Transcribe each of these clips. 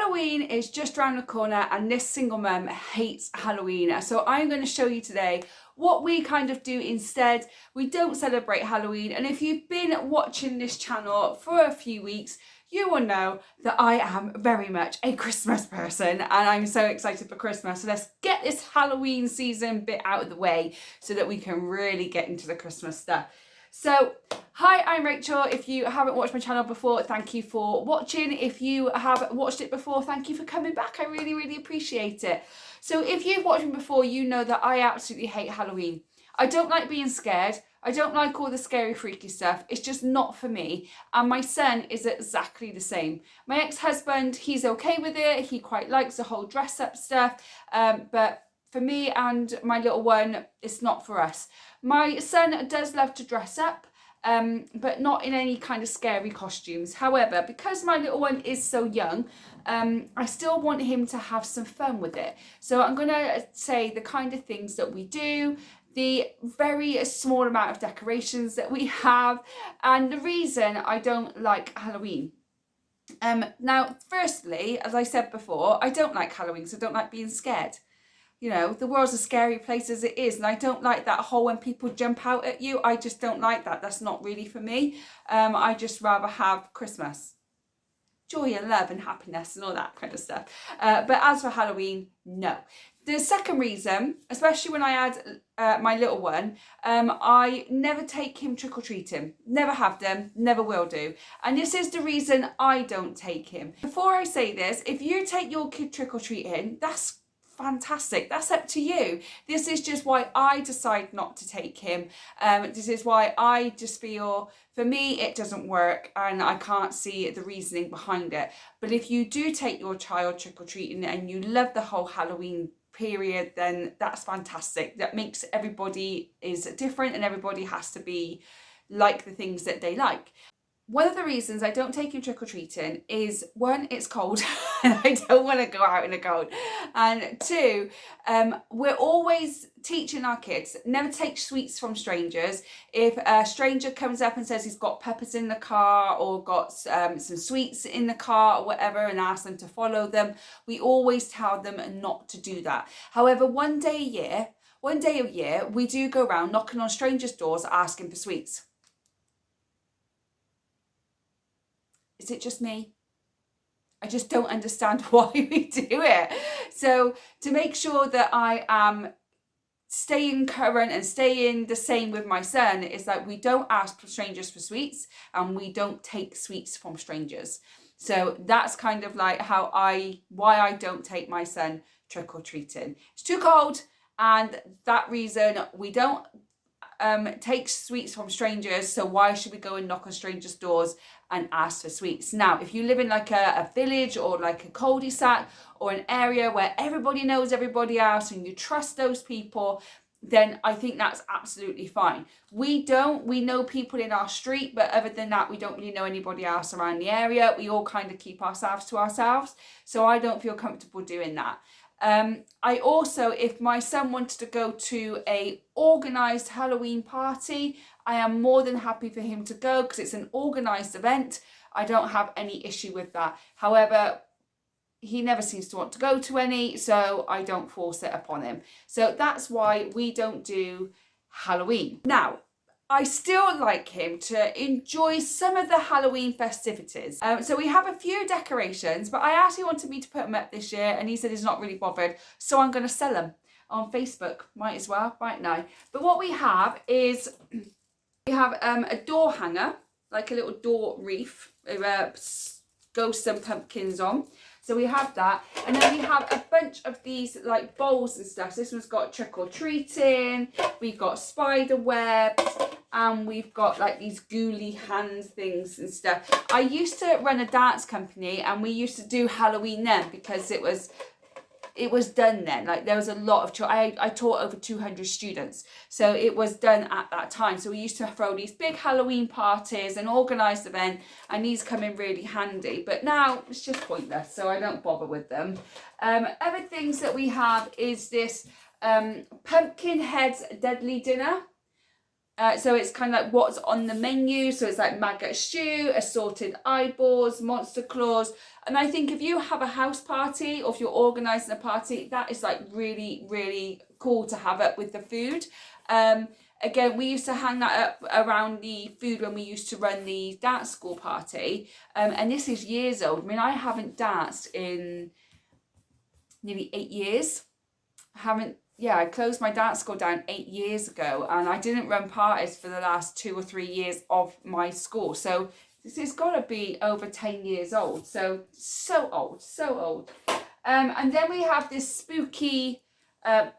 Halloween is just around the corner and this single mum hates Halloween. So I'm going to show you today what we kind of do instead. We don't celebrate Halloween, and if you've been watching this channel for a few weeks, you will know that I am very much a Christmas person and I'm so excited for Christmas. So let's get this Halloween season bit out of the way so that we can really get into the Christmas stuff. So, hi, I'm Rachel. If you haven't watched my channel before, thank you for watching. If you have watched it before, thank you for coming back. I really, really appreciate it. So if you've watched me before, you know that I absolutely hate Halloween. I don't like being scared. I don't like all the scary, freaky stuff. It's just not for me. And my son is exactly the same. My ex-husband, he's okay with it. He quite likes the whole dress up stuff. But for me and my little one, it's not for us. My son does love to dress up, but not in any kind of scary costumes. However, because my little one is so young, I still want him to have some fun with it. So I'm going to say the kind of things that we do, the very small amount of decorations that we have, and the reason I don't like Halloween. Now, firstly, as I said before, I don't like Halloween, so I don't like being scared. You know, the world's a scary place as it is, and I don't like that whole when people jump out at you. I just don't like that. That's not really for me. I just rather have Christmas. Joy and love and happiness and all that kind of stuff. But as for Halloween, no. The second reason, especially when I had my little one, I never take him trick-or-treating. Never have done, never will do. And this is the reason I don't take him. Before I say this, if you take your kid trick-or-treating, that's fantastic. That's up to you. This is just why I decide not to take him. This is why I just feel, for me, it doesn't work and I can't see the reasoning behind it. But if you do take your child trick-or-treating and you love the whole Halloween period, then that's fantastic. That makes everybody is different and everybody has to be like the things that they like. One of the reasons I don't take him trick-or-treating is, one, it's cold and I don't want to go out in the cold. And two, we're always teaching our kids, never take sweets from strangers. If a stranger comes up and says he's got peppers in the car or got some sweets in the car or whatever and asks them to follow them, we always tell them not to do that. However, one day a year, we do go around knocking on strangers' doors asking for sweets. Is it just me? I just don't understand why we do it. So to make sure that I am staying current and staying the same with my son, is that we don't ask strangers for sweets and we don't take sweets from strangers. So that's kind of like why I don't take my son trick-or-treating. It's too cold, and that reason we don't take sweets from strangers, so why should we go and knock on strangers' doors and ask for sweets? Now, if you live in like a village or like a cul-de-sac or an area where everybody knows everybody else and you trust those people, then I think that's absolutely fine. We know people in our street, but other than that, we don't really know anybody else around the area. We all kind of keep ourselves to ourselves, so I don't feel comfortable doing that. I also, if my son wanted to go to a organised Halloween party, I am more than happy for him to go because it's an organised event. I don't have any issue with that. However, he never seems to want to go to any, so I don't force it upon him. So that's why we don't do Halloween. Now, I still like him to enjoy some of the Halloween festivities. So we have a few decorations, but I actually wanted me to put them up this year and he said he's not really bothered. So I'm going to sell them on Facebook. Might as well, right now. But what we have is, we have a door hanger, like a little door wreath, with ghosts and pumpkins on. So we have that, and then we have a bunch of these like bowls and stuff. So this one's got trick-or-treating, we've got spider webs, and we've got like these ghouly hand things and stuff. I used to run a dance company and we used to do Halloween then because it was done then. Like there was a lot of I taught over 200 students, so it was done at that time. So we used to throw these big Halloween parties, an organised event, and these come in really handy. But now it's just pointless, so I don't bother with them. Other things that we have is this Pumpkinhead's Deadly Dinner. So it's kind of like what's on the menu. So it's like maggot stew, assorted eyeballs, monster claws. And I think if you have a house party or if you're organising a party, that is like really, really cool to have up with the food. Again, we used to hang that up around the food when we used to run the dance school party. And this is years old. I mean, I haven't danced in nearly 8 years. I closed my dance school down 8 years ago, and I didn't run parties for the last 2 or 3 years of my school. So this has got to be over 10 years old. So old, so old. And then we have this spooky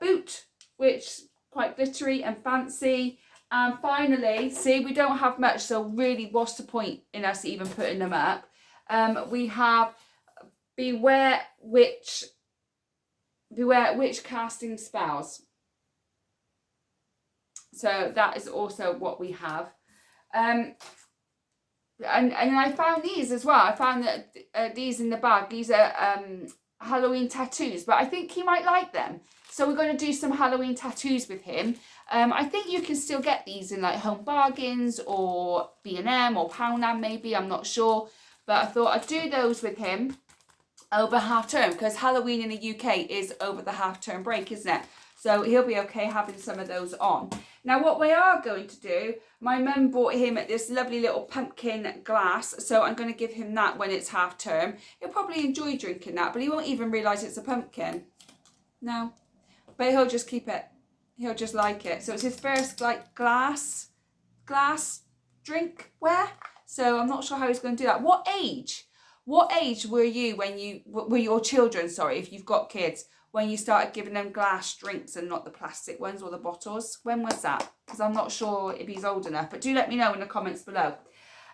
boot, which quite glittery and fancy. And finally, see, we don't have much, so really what's the point in us even putting them up? We have Beware Witch casting spells. So that is also what we have. And I found these as well. I found that these in the bag. These are Halloween tattoos, but I think he might like them. So we're going to do some Halloween tattoos with him. I think you can still get these in like Home Bargains or B&M or Poundland maybe, I'm not sure. But I thought I'd do those with him over half term, because Halloween in the UK is over the half term break, isn't it? So he'll be okay having some of those on. Now what we are going to do, my mum bought him this lovely little pumpkin glass, so I'm going to give him that when it's half term. He'll probably enjoy drinking that, but he won't even realise it's a pumpkin. No, but he'll just keep it. He'll just like it. So it's his first like glass drink ware. So I'm not sure how he's going to do that. What age were you when were your children, sorry, if you've got kids, when you started giving them glass drinks and not the plastic ones or the bottles? When was that? Because I'm not sure if he's old enough, but do let me know in the comments below.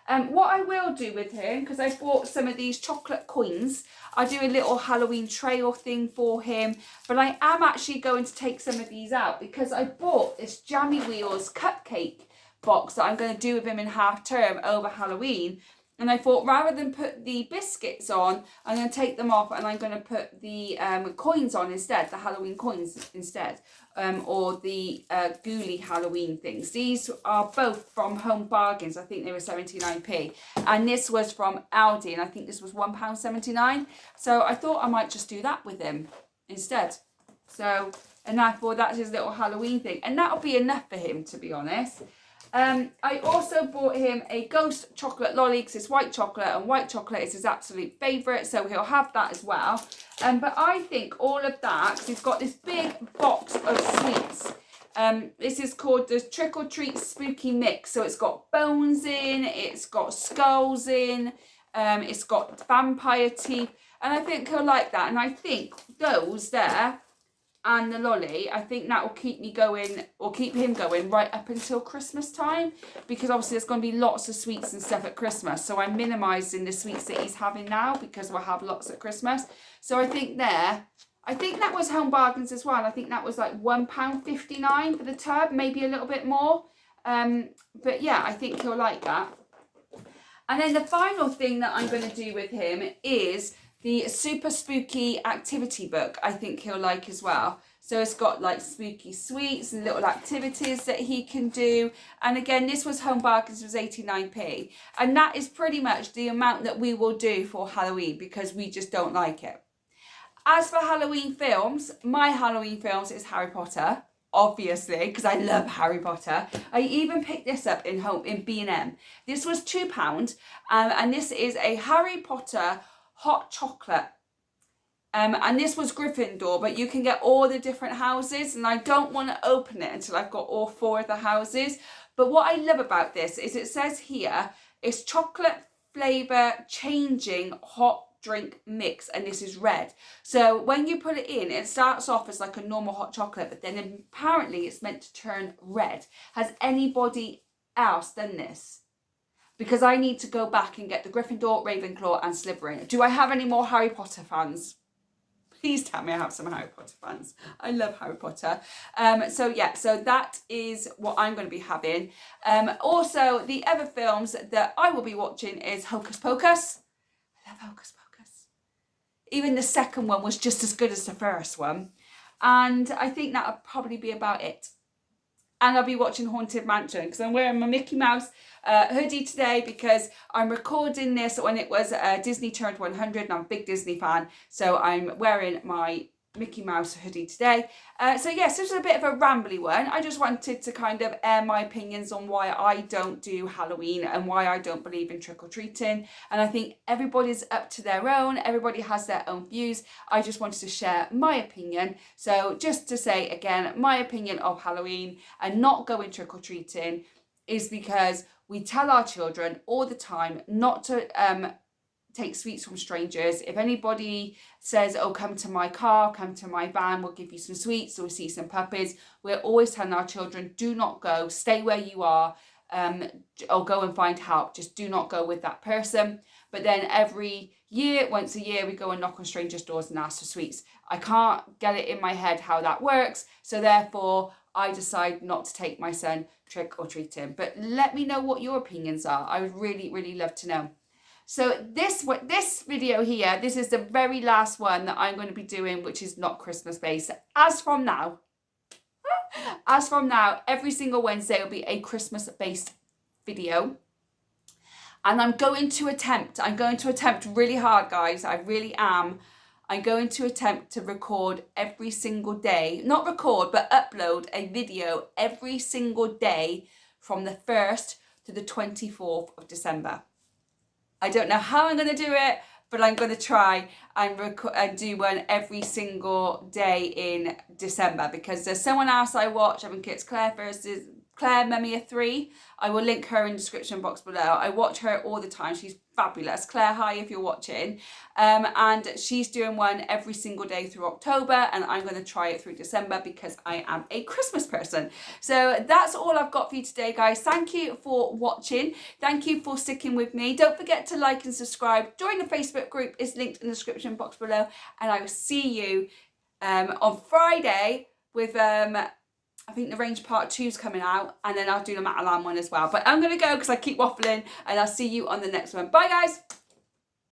What I will do with him, because I bought some of these chocolate coins, I do a little Halloween trail thing for him, but I am actually going to take some of these out because I bought this Jammy Wheels cupcake box that I'm going to do with him in half term over Halloween. And I thought rather than put the biscuits on, I'm going to take them off and I'm going to put the coins on instead, the Halloween coins instead, or the Ghoulie Halloween things. These are both from Home Bargains. I think they were 79p. And this was from Aldi, and I think this was £1.79. So I thought I might just do that with him instead. So, and I thought that's his little Halloween thing. And that'll be enough for him, to be honest. I also bought him a ghost chocolate lolly because it's white chocolate, and white chocolate is his absolute favourite, so he'll have that as well. But I think all of that, because he's got this big box of sweets. This is called the Trick or Treat Spooky Mix. So it's got bones in, it's got skulls in, it's got vampire teeth, and I think he'll like that. And I think those there and the lolly, I think that will keep me going, or keep him going right up until Christmas time, because obviously there's going to be lots of sweets and stuff at Christmas, so I'm minimising the sweets that he's having now because we'll have lots at Christmas. So I think that was Home Bargains as well, and I think that was like £1.59 for the tub, maybe a little bit more, but yeah, I think he'll like that. And then the final thing that I'm going to do with him is the Super Spooky Activity Book. I think he'll like as well. So it's got like spooky sweets and little activities that he can do. And again, this was Home Bargains, was 89p. And that is pretty much the amount that we will do for Halloween because we just don't like it. As for Halloween films, my Halloween films is Harry Potter, obviously, because I love Harry Potter. I even picked this up in B&M. This was £2, and this is a Harry Potter hot chocolate. And this was Gryffindor, but you can get all the different houses, and I don't want to open it until I've got all 4 of the houses. But what I love about this is it says here, it's chocolate flavour changing hot drink mix, and this is red. So when you put it in, it starts off as like a normal hot chocolate, but then apparently it's meant to turn red. Has anybody else done this? Because I need to go back and get the Gryffindor, Ravenclaw and Slytherin. Do I have any more Harry Potter fans? Please tell me I have some Harry Potter fans. I love Harry Potter. So that is what I'm going to be having. Also, the other films that I will be watching is Hocus Pocus. I love Hocus Pocus. Even the second one was just as good as the first one. And I think that'll probably be about it. and I'll be watching Haunted Mansion because I'm wearing my Mickey Mouse hoodie today because I'm recording this when it was Disney turned 100 and I'm a big Disney fan, so I'm wearing my Mickey Mouse hoodie today. So yes, this is a bit of a rambly one. I just wanted to kind of air my opinions on why I don't do Halloween and why I don't believe in trick-or-treating. And I think everybody's up to their own. Everybody has their own views. I just wanted to share my opinion. So just to say again, my opinion of Halloween and not going trick-or-treating is because we tell our children all the time not to take sweets from strangers. If anybody says, oh, come to my car, come to my van, we'll give you some sweets, or we'll see some puppies, we're always telling our children, do not go, stay where you are, or go and find help. Just do not go with that person. But then every year, once a year, we go and knock on strangers' doors and ask for sweets. I can't get it in my head how that works, so therefore I decide not to take my son trick or treating. But let me know what your opinions are. I would really, really love to know. So this video here, this is the very last one that I'm going to be doing, which is not Christmas based. As from now, every single Wednesday will be a Christmas based video. And I'm going to attempt really hard, guys. I really am. I'm going to attempt to record every single day, not record, but upload a video every single day from the 1st to the 24th of December. I don't know how I'm going to do it, but I'm going to try and do one every single day in December because there's someone else I watch. I think it's Claire Mummy 3. I will link her in the description box below. I watch her all the time. She's fabulous. Claire, hi if you're watching. And she's doing one every single day through October, and I'm going to try it through December because I am a Christmas person. So that's all I've got for you today, guys. Thank you for watching. Thank you for sticking with me. Don't forget to like and subscribe. Join the Facebook group. It's linked in the description box below, and I will see you on Friday with I think The Range Part 2 is coming out, and then I'll do the Matalan one as well. But I'm going to go because I keep waffling, and I'll see you on the next one. Bye, guys.